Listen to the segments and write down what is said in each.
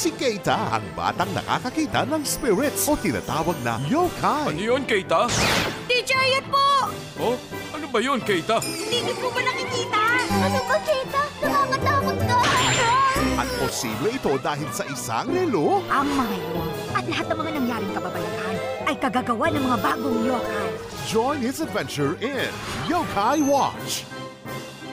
si Keita, ang batang nakakakita ng spirits o tinatawag na yokai. Ano yun, Keita? Teacher, yan po! Oh, ano ba yun, Keita? Hindi niyo po ba nakikita? Ano ba, Keita? Nakakatakot ka! At posible ito dahil sa isang relo. Ang mga yun at lahat ng mga nangyaring kababalaghan ay kagagawa ng mga bagong yokai. Join his adventure in Yokai Watch.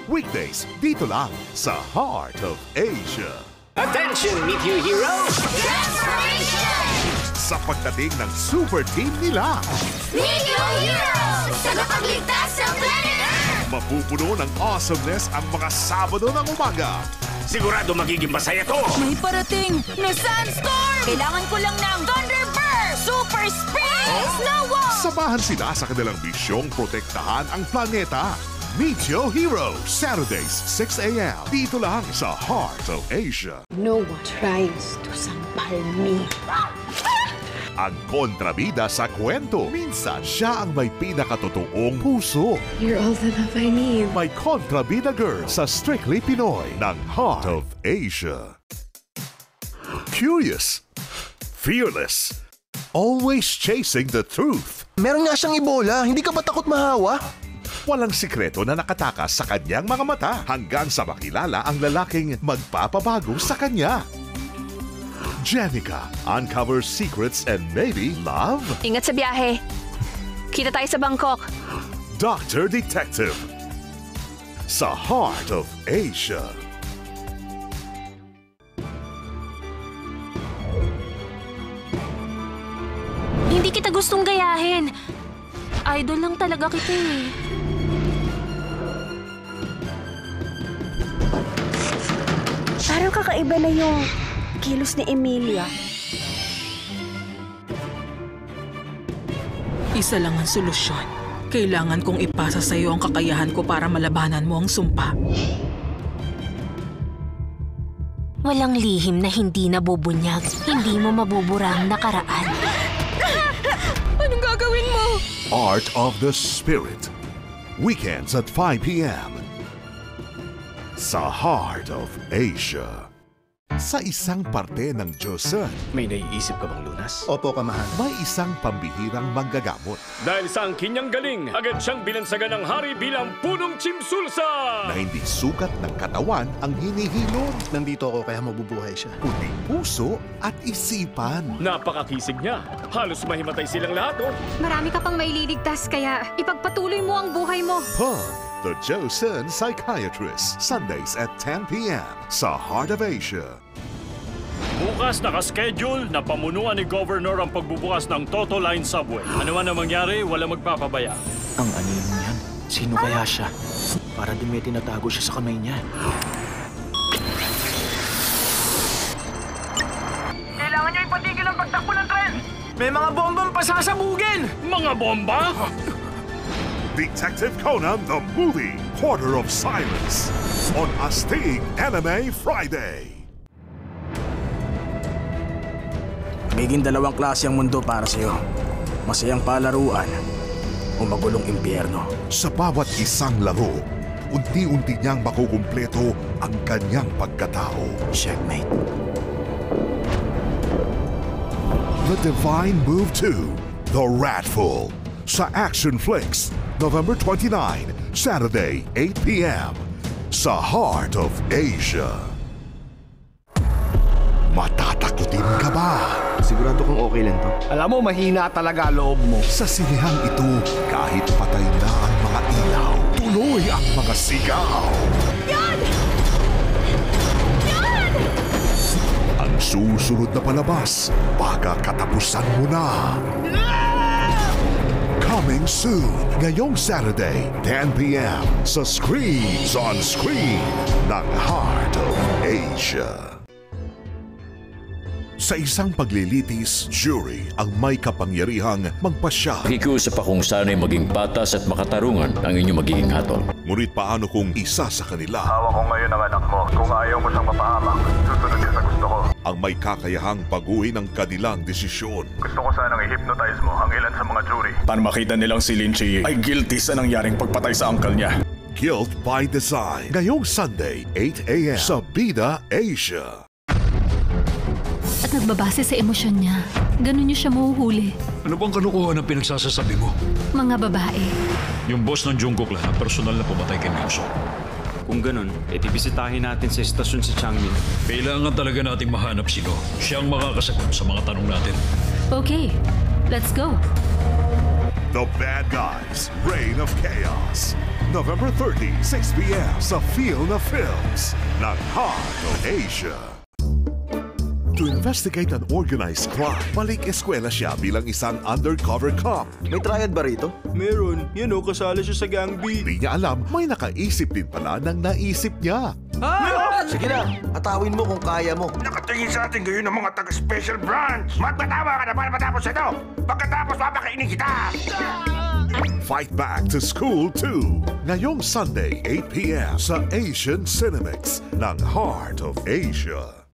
Weekdays, dito lang sa Heart of Asia. Attention, Meteor Heroes! Transformation! Sa pagdating ng super team nila, Meteor Heroes! Tagapagligtas sa planet Earth! mapupuno ng awesomeness ang mga Sabado ng umaga. Sigurado magiging masaya to! May parating na sandstorm! Kailangan ko lang ng Thunderbird! Super Speed! Snowball! Samahan sila sa kanilang misyong protektahan ang planeta. Meteor Heroes, Saturdays, 6 a.m. Dito lang sa Heart of Asia. No one tries to sampal me. Ang kontrabida sa kwento. Minsan, siya ang may pinakatotoong puso. You're all the love I need. May kontrabida girl sa Strictly Pinoy ng Heart of Asia. Curious, fearless, always chasing the truth. Meron nga siyang Ebola, hindi ka ba takot mahawa? Walang sikreto na nakatakas sa kanyang mga mata hanggang sa makilala ang lalaking magpapabago sa kanya. Jenica uncovers secrets and maybe love. Ingat sa biyahe. Kita tayo sa Bangkok. Dr. Detective sa Heart of Asia. Hindi kita gustong gayahin. Idol lang talaga kita eh. Parang kakaiba na yung kilos ni Emilia. Isa lang ang solusyon. Kailangan kong ipasa sa iyo ang kakayahan ko para malabanan mo ang sumpa. Walang lihim na hindi nabubunyag. Hindi mo mabubura ang nakaraan. Anong gagawin mo? Art of the Spirit. Weekends at 5 p.m. sa Heart of Asia. Sa isang parte ng Joseon, May naiisip ka bang lunas? Opo, kamahan. may isang pambihirang manggagamot Dahil sa angkin niyang galing, agad siyang binansagan ng hari bilang punong Chimsulsa! na hindi sukat ng katawan ang hinihilom, Nandito ako kaya mabubuhay siya. kundi puso at isipan. Napakakisig niya. Halos mahimatay silang lahat, oh. Marami ka pang maililigtas kaya ipagpatuloy mo ang buhay mo. Pug, the Joseon Psychiatrist. Sundays at 10 p.m. sa Heart of Asia. Bukas nakaschedule na pamunuan ni Governor ang pagbubukas ng Toto Line Subway. Ano man ang mangyari, walang magpapabaya. Ang anino niyan? Sino kaya siya? Para di may tinatago siya sa kamay niya. Kailangan niyo ipatigil ang pagtakbo ng tren! May mga bombang pasasabugin! Mga bomba? Detective Conan the Movie, Quarter of Silence on Astig Anime Friday. Magiging dalawang klase ang mundo para sa'yo. Masayang palaruan o magulong impyerno. Sa bawat isang laro, unti-unti niyang makukumpleto ang kanyang pagkatao. Checkmate. The Divine Move 2, The Ratful, sa Action Flix, November 29, Saturday, 8 p.m. sa Heart of Asia. Matatakutin ka ba? Sigurado kung okay lang to. Alam mo, mahina talaga loob mo. Sa sinihang ito, kahit patay na ang mga ilaw, tuloy ang mga sigaw. Yan! Yan! Ang susunod na palabas, baka katapusan mo na. Coming soon, ngayong Saturday, 10 p.m. sa Screens on Screen ng Heart of Asia. Sa isang paglilitis, jury ang may kapangyarihang magpasya. Nakikiusap akong sana'y maging patas at makatarungan ang inyong magiging hatol. Ngunit paano kung isa sa kanila Hawak ko ngayon ang anak mo. Kung ayaw mo siyang mapahamak, susunod niya sa gusto ko. ang may kakayahang baguhin ang kanilang desisyon? Gusto ko sanang i-hypnotize mo ang ilan sa mga jury. Para makita nilang si Lin Chi ay guilty sa nangyaring pagpatay sa uncle niya. Guilt by Design. Ngayong Sunday, 8 a.m. sa Bida Asia. nagbabase sa emosyon niya. Ganun niyo siya mahuhuli. Ano bang kanukuhan ang pinagsasasabi mo? Mga babae. Yung boss ng Jungkook lang na personal na pumatay kay Myungsoo. Kung ganun, bisitahin natin sa estasyon si Changmin. Kailangan talaga nating mahanap sino. Siyang makakasagot sa mga tanong natin. Okay, let's go. The Bad Guys, Reign of Chaos. November 30, 6 p.m. sa Feel na Films ng Heart of Asia. To investigate an organized crime, balik eskwela siya bilang isang undercover cop. May triad ba rito? Meron. Yan o, kasali siya sa Gang B. Di niya alam, may nakaisip din pala ng naisip niya. Sige na, atawin mo kung kaya mo. Nakatingin sa atin ngayon ng mga taga-special branch. Magpatawa ka na para matapos ito. Pagkatapos, papakainin kita. Fight Back to School 2. Ngayong Sunday, 8 p.m. sa Asian Cinemas ng Heart of Asia.